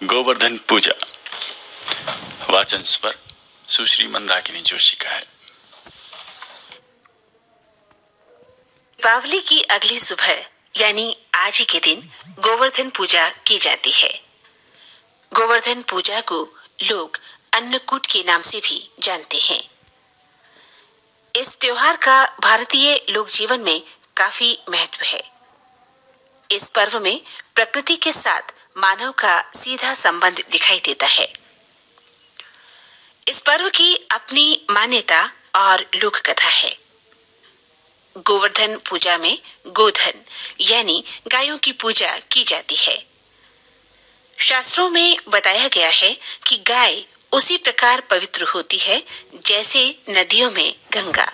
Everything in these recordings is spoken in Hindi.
गोवर्धन पूजा। वाचन स्वर सुश्री मंदाकिनी जोशी का है। दीपावली की अगली सुबह यानी आज ही के दिन गोवर्धन पूजा की जाती है। गोवर्धन पूजा को लोग अन्नकूट के नाम से भी जानते हैं। इस त्योहार का भारतीय लोक जीवन में काफी महत्व है। इस पर्व में प्रकृति के साथ मानव का सीधा संबंध दिखाई देता है। इस पर्व की अपनी मान्यता और लोक कथा है। गोवर्धन पूजा में गोधन यानी गायों की पूजा की जाती है। शास्त्रों में बताया गया है कि गाय उसी प्रकार पवित्र होती है जैसे नदियों में गंगा।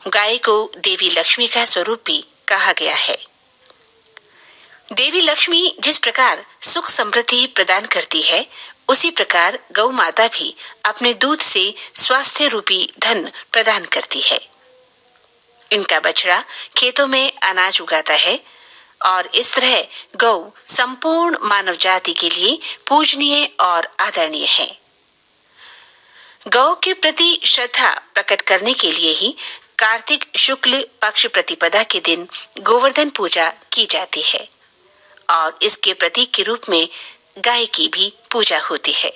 गाय को देवी लक्ष्मी का स्वरूप भी कहा गया है। देवी लक्ष्मी जिस प्रकार सुख समृद्धि प्रदान करती है, उसी प्रकार गौ माता भी अपने दूध से स्वास्थ्य रूपी धन प्रदान करती है। इनका बछड़ा खेतों में अनाज उगाता है और इस तरह गौ संपूर्ण मानव जाति के लिए पूजनीय और आदरणीय है। गौ के प्रति श्रद्धा प्रकट करने के लिए ही कार्तिक शुक्ल पक्ष प्रतिपदा के दिन गोवर्धन पूजा की जाती है और इसके प्रतीक के रूप में गाय की भी पूजा होती है।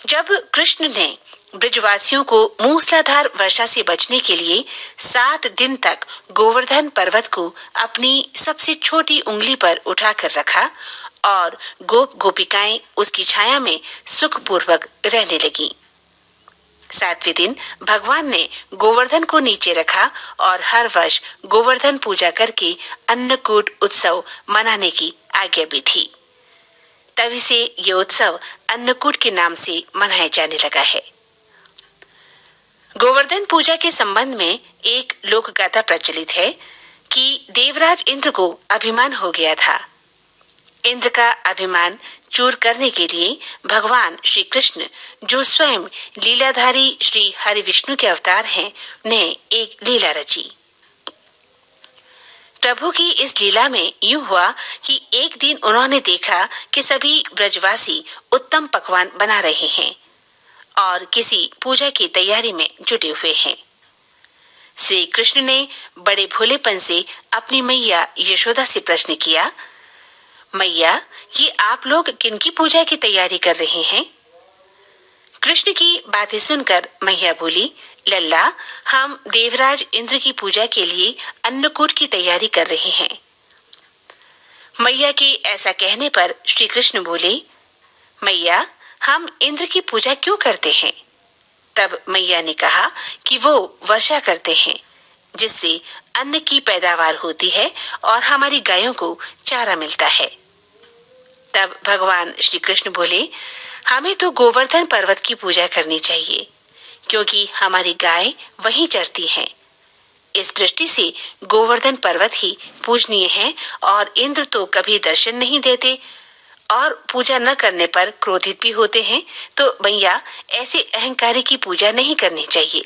जब कृष्ण ने ब्रजवासियों को मूसलाधार वर्षा से बचने के लिए 7 दिन तक गोवर्धन पर्वत को अपनी सबसे छोटी उंगली पर उठाकर रखा और गोप गोपिकाएं उसकी छाया में सुखपूर्वक रहने लगी। 7वें दिन भगवान ने गोवर्धन को नीचे रखा और हर वर्ष गोवर्धन पूजा करके अन्नकूट उत्सव मनाने की आज्ञा भी थी। तभी से ये उत्सव अन्नकूट के नाम से मनाया जाने लगा है। गोवर्धन पूजा के संबंध में एक लोक गाथा प्रचलित है कि देवराज इंद्र को अभिमान हो गया था। इंद्र का अभिमान चूर करने के लिए भगवान श्री कृष्ण, जो स्वयं लीलाधारी श्री हरि विष्णु के अवतार हैं, ने एक लीला रची। प्रभु की इस लीला में यूं हुआ कि एक दिन उन्होंने देखा कि सभी ब्रजवासी उत्तम पकवान बना रहे हैं और किसी पूजा की तैयारी में जुटे हुए हैं। श्री कृष्ण ने बड़े भोलेपन से अपनी मैया यशोदा से प्रश्न किया, मैया, ये आप लोग किनकी पूजा की तैयारी कर रहे हैं? कृष्ण की बातें सुनकर मैया बोली, लल्ला, हम देवराज इंद्र की पूजा के लिए अन्नकूट की तैयारी कर रहे हैं। मैया के ऐसा कहने पर श्री कृष्ण बोले, मैया, हम इंद्र की पूजा क्यों करते हैं? तब मैया ने कहा कि वो वर्षा करते हैं, जिससे अन्न की पैदावार होती है और हमारी गायों को चारा मिलता है। तब भगवान श्री कृष्ण बोले, हमें तो गोवर्धन पर्वत की पूजा करनी चाहिए, क्योंकि हमारी गाय वहीं चरती हैं। इस दृष्टि से गोवर्धन पर्वत ही पूजनीय है और इंद्र तो कभी दर्शन नहीं देते और पूजा न करने पर क्रोधित भी होते हैं, तो भैया ऐसे अहंकारी की पूजा नहीं करनी चाहिए।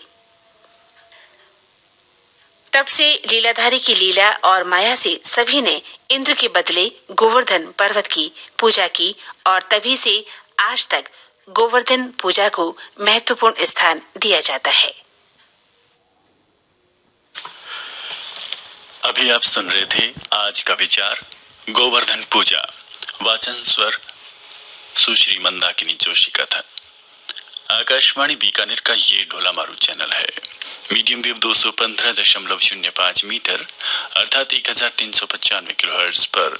तब से लीलाधारी की लीला और माया से सभी ने इंद्र के बदले गोवर्धन पर्वत की पूजा की और तभी से आज तक गोवर्धन पूजा को महत्वपूर्ण स्थान दिया जाता है। अभी आप सुन रहे थे आज का विचार गोवर्धन पूजा। वाचन स्वर सुश्री मंदाकिनी जोशी का था। आकाशवाणी बीकानेर का ये ढोला मारू चैनल है। मीडियम वेव 215.05 मीटर अर्थात 1395 किलोहर्ट्ज पर